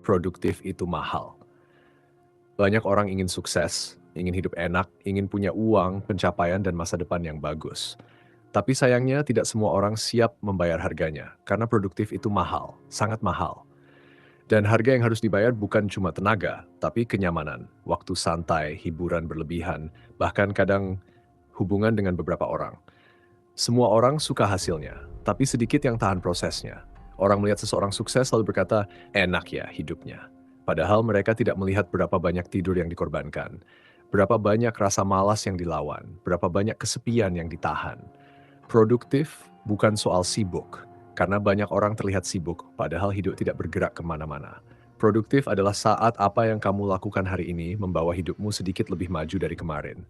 produktif itu mahal. Banyak orang ingin sukses, ingin hidup enak, ingin punya uang, pencapaian, dan masa depan yang bagus. Tapi sayangnya tidak semua orang siap membayar harganya, karena produktif itu mahal, sangat mahal. Dan harga yang harus dibayar bukan cuma tenaga, tapi kenyamanan, waktu santai, hiburan berlebihan, bahkan kadang hubungan dengan beberapa orang. Semua orang suka hasilnya, tapi sedikit yang tahan prosesnya. Orang melihat seseorang sukses lalu berkata, enak ya hidupnya. Padahal mereka tidak melihat berapa banyak tidur yang dikorbankan, berapa banyak rasa malas yang dilawan, berapa banyak kesepian yang ditahan. Produktif bukan soal sibuk, karena banyak orang terlihat sibuk, padahal hidup tidak bergerak kemana-mana. Produktif adalah saat apa yang kamu lakukan hari ini membawa hidupmu sedikit lebih maju dari kemarin.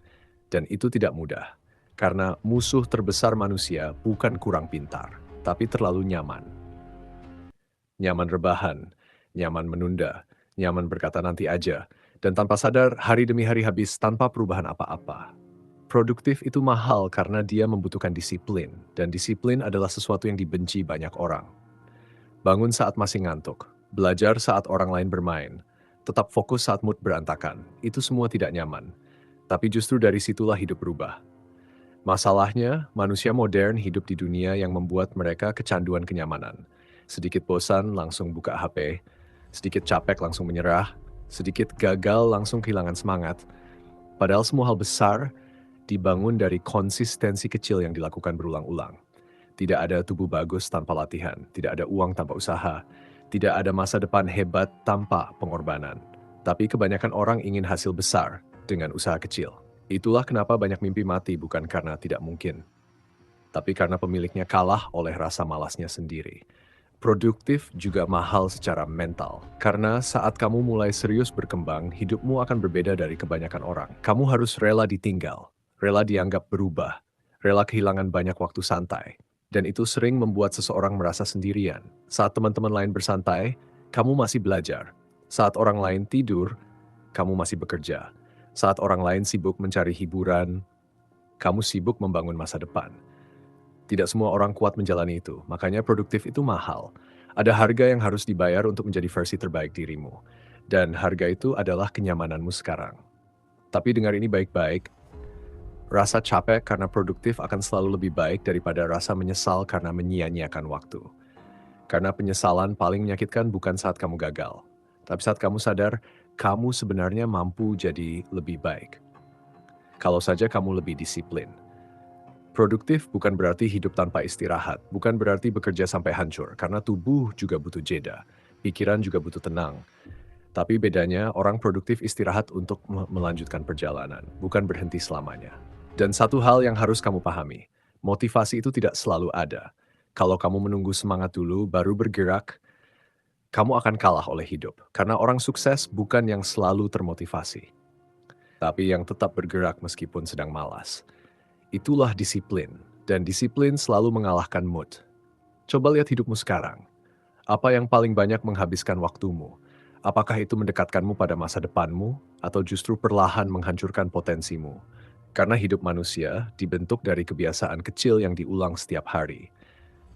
Dan itu tidak mudah, karena musuh terbesar manusia bukan kurang pintar, tapi terlalu nyaman. Nyaman rebahan, nyaman menunda, nyaman berkata nanti aja, dan tanpa sadar hari demi hari habis tanpa perubahan apa-apa. Produktif itu mahal karena dia membutuhkan disiplin, dan disiplin adalah sesuatu yang dibenci banyak orang. Bangun saat masih ngantuk, belajar saat orang lain bermain, tetap fokus saat mood berantakan, itu semua tidak nyaman. Tapi justru dari situlah hidup berubah. Masalahnya, manusia modern hidup di dunia yang membuat mereka kecanduan kenyamanan. Sedikit bosan langsung buka HP, sedikit capek langsung menyerah, sedikit gagal langsung kehilangan semangat. Padahal semua hal besar dibangun dari konsistensi kecil yang dilakukan berulang-ulang. Tidak ada tubuh bagus tanpa latihan, tidak ada uang tanpa usaha, tidak ada masa depan hebat tanpa pengorbanan. Tapi kebanyakan orang ingin hasil besar dengan usaha kecil. Itulah kenapa banyak mimpi mati bukan karena tidak mungkin, tapi karena pemiliknya kalah oleh rasa malasnya sendiri. Produktif juga mahal secara mental, karena saat kamu mulai serius berkembang, hidupmu akan berbeda dari kebanyakan orang. Kamu harus rela ditinggal, rela dianggap berubah, rela kehilangan banyak waktu santai. Dan itu sering membuat seseorang merasa sendirian. Saat teman-teman lain bersantai, kamu masih belajar. Saat orang lain tidur, kamu masih bekerja. Saat orang lain sibuk mencari hiburan, kamu sibuk membangun masa depan. Tidak semua orang kuat menjalani itu, makanya produktif itu mahal. Ada harga yang harus dibayar untuk menjadi versi terbaik dirimu. Dan harga itu adalah kenyamananmu sekarang. Tapi dengar ini baik-baik, rasa capek karena produktif akan selalu lebih baik daripada rasa menyesal karena menyia-nyiakan waktu. Karena penyesalan paling menyakitkan bukan saat kamu gagal, tapi saat kamu sadar kamu sebenarnya mampu jadi lebih baik. Kalau saja kamu lebih disiplin. Produktif bukan berarti hidup tanpa istirahat, bukan berarti bekerja sampai hancur, karena tubuh juga butuh jeda, pikiran juga butuh tenang. Tapi bedanya orang produktif istirahat untuk melanjutkan perjalanan, bukan berhenti selamanya. Dan satu hal yang harus kamu pahami, motivasi itu tidak selalu ada. Kalau kamu menunggu semangat dulu, baru bergerak, kamu akan kalah oleh hidup. Karena orang sukses bukan yang selalu termotivasi, tapi yang tetap bergerak meskipun sedang malas. Itulah disiplin, dan disiplin selalu mengalahkan mood. Coba lihat hidupmu sekarang. Apa yang paling banyak menghabiskan waktumu? Apakah itu mendekatkanmu pada masa depanmu, atau justru perlahan menghancurkan potensimu? Karena hidup manusia dibentuk dari kebiasaan kecil yang diulang setiap hari.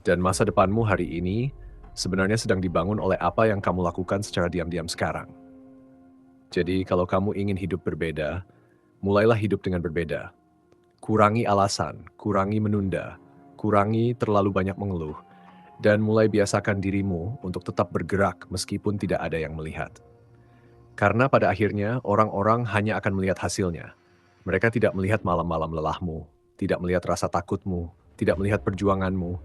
Dan masa depanmu hari ini sebenarnya sedang dibangun oleh apa yang kamu lakukan secara diam-diam sekarang. Jadi kalau kamu ingin hidup berbeda, mulailah hidup dengan berbeda. Kurangi alasan, kurangi menunda, kurangi terlalu banyak mengeluh, dan mulai biasakan dirimu untuk tetap bergerak meskipun tidak ada yang melihat. Karena pada akhirnya orang-orang hanya akan melihat hasilnya. Mereka tidak melihat malam-malam lelahmu, tidak melihat rasa takutmu, tidak melihat perjuanganmu.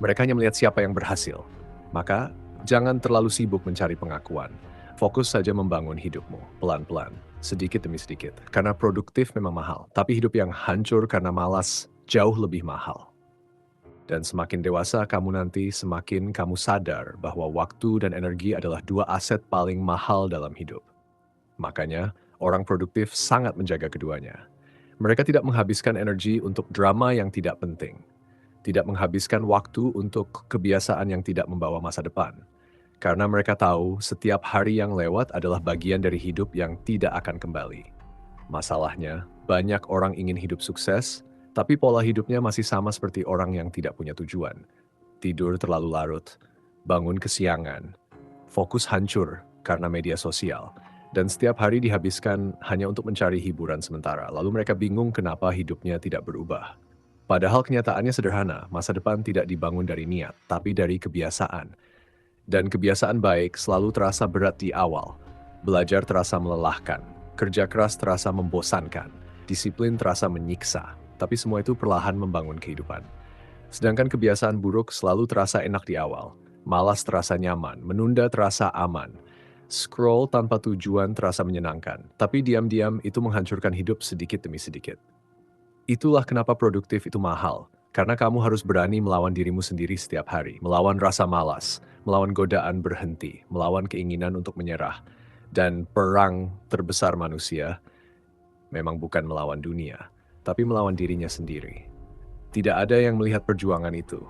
Mereka hanya melihat siapa yang berhasil. Maka jangan terlalu sibuk mencari pengakuan. Fokus saja membangun hidupmu, pelan-pelan, sedikit demi sedikit. Karena produktif memang mahal, tapi hidup yang hancur karena malas jauh lebih mahal. Dan semakin dewasa kamu nanti, semakin kamu sadar bahwa waktu dan energi adalah dua aset paling mahal dalam hidup. Makanya, orang produktif sangat menjaga keduanya. Mereka tidak menghabiskan energi untuk drama yang tidak penting. Tidak menghabiskan waktu untuk kebiasaan yang tidak membawa masa depan. Karena mereka tahu setiap hari yang lewat adalah bagian dari hidup yang tidak akan kembali. Masalahnya, banyak orang ingin hidup sukses, tapi pola hidupnya masih sama seperti orang yang tidak punya tujuan. Tidur terlalu larut, bangun kesiangan, fokus hancur, karena media sosial. Dan setiap hari dihabiskan hanya untuk mencari hiburan sementara. Lalu mereka bingung kenapa hidupnya tidak berubah. Padahal kenyataannya sederhana, masa depan tidak dibangun dari niat, tapi dari kebiasaan. Dan kebiasaan baik selalu terasa berat di awal. Belajar terasa melelahkan, kerja keras terasa membosankan, disiplin terasa menyiksa. Tapi semua itu perlahan membangun kehidupan. Sedangkan kebiasaan buruk selalu terasa enak di awal. Malas terasa nyaman, menunda terasa aman. Scroll tanpa tujuan terasa menyenangkan, tapi diam-diam itu menghancurkan hidup sedikit demi sedikit. Itulah kenapa produktif itu mahal, karena kamu harus berani melawan dirimu sendiri setiap hari, melawan rasa malas, melawan godaan berhenti, melawan keinginan untuk menyerah. Dan perang terbesar manusia memang bukan melawan dunia, tapi melawan dirinya sendiri. Tidak ada yang melihat perjuangan itu.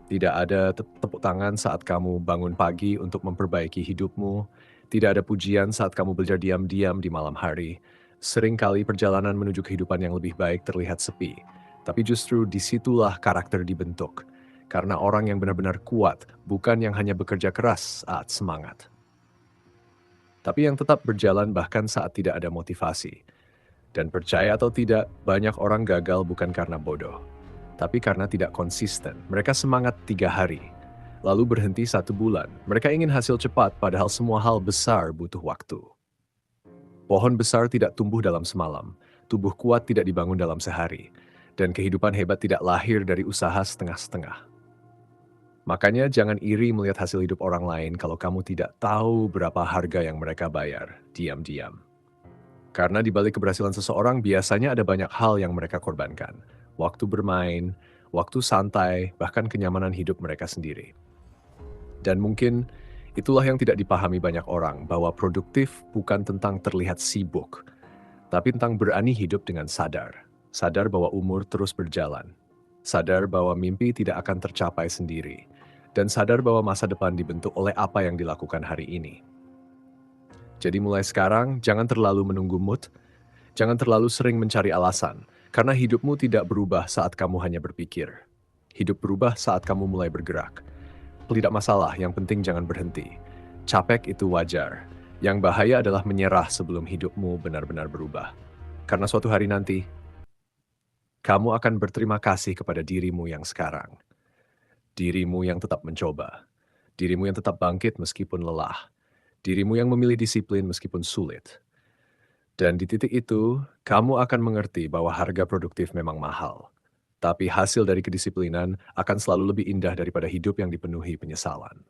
Tidak ada tepuk tangan saat kamu bangun pagi untuk memperbaiki hidupmu. Tidak ada pujian saat kamu belajar diam-diam di malam hari. Seringkali perjalanan menuju kehidupan yang lebih baik terlihat sepi. Tapi justru disitulah karakter dibentuk. Karena orang yang benar-benar kuat, bukan yang hanya bekerja keras saat semangat. Tapi yang tetap berjalan bahkan saat tidak ada motivasi. Dan percaya atau tidak, banyak orang gagal bukan karena bodoh, tapi karena tidak konsisten. Mereka semangat 3 hari, lalu berhenti 1 bulan. Mereka ingin hasil cepat, padahal semua hal besar butuh waktu. Pohon besar tidak tumbuh dalam semalam, tubuh kuat tidak dibangun dalam sehari, dan kehidupan hebat tidak lahir dari usaha setengah-setengah. Makanya jangan iri melihat hasil hidup orang lain kalau kamu tidak tahu berapa harga yang mereka bayar, diam-diam. Karena di balik keberhasilan seseorang biasanya ada banyak hal yang mereka korbankan. Waktu bermain, waktu santai, bahkan kenyamanan hidup mereka sendiri. Dan mungkin itulah yang tidak dipahami banyak orang, bahwa produktif bukan tentang terlihat sibuk, tapi tentang berani hidup dengan sadar. Sadar bahwa umur terus berjalan. Sadar bahwa mimpi tidak akan tercapai sendiri. Dan sadar bahwa masa depan dibentuk oleh apa yang dilakukan hari ini. Jadi mulai sekarang, jangan terlalu menunggu mood, jangan terlalu sering mencari alasan, karena hidupmu tidak berubah saat kamu hanya berpikir. Hidup berubah saat kamu mulai bergerak. Tidak masalah, yang penting jangan berhenti. Capek itu wajar. Yang bahaya adalah menyerah sebelum hidupmu benar-benar berubah. Karena suatu hari nanti, kamu akan berterima kasih kepada dirimu yang sekarang. Dirimu yang tetap mencoba. Dirimu yang tetap bangkit meskipun lelah. Dirimu yang memilih disiplin meskipun sulit. Dan di titik itu, kamu akan mengerti bahwa harga produktif memang mahal. Tapi hasil dari kedisiplinan akan selalu lebih indah daripada hidup yang dipenuhi penyesalan.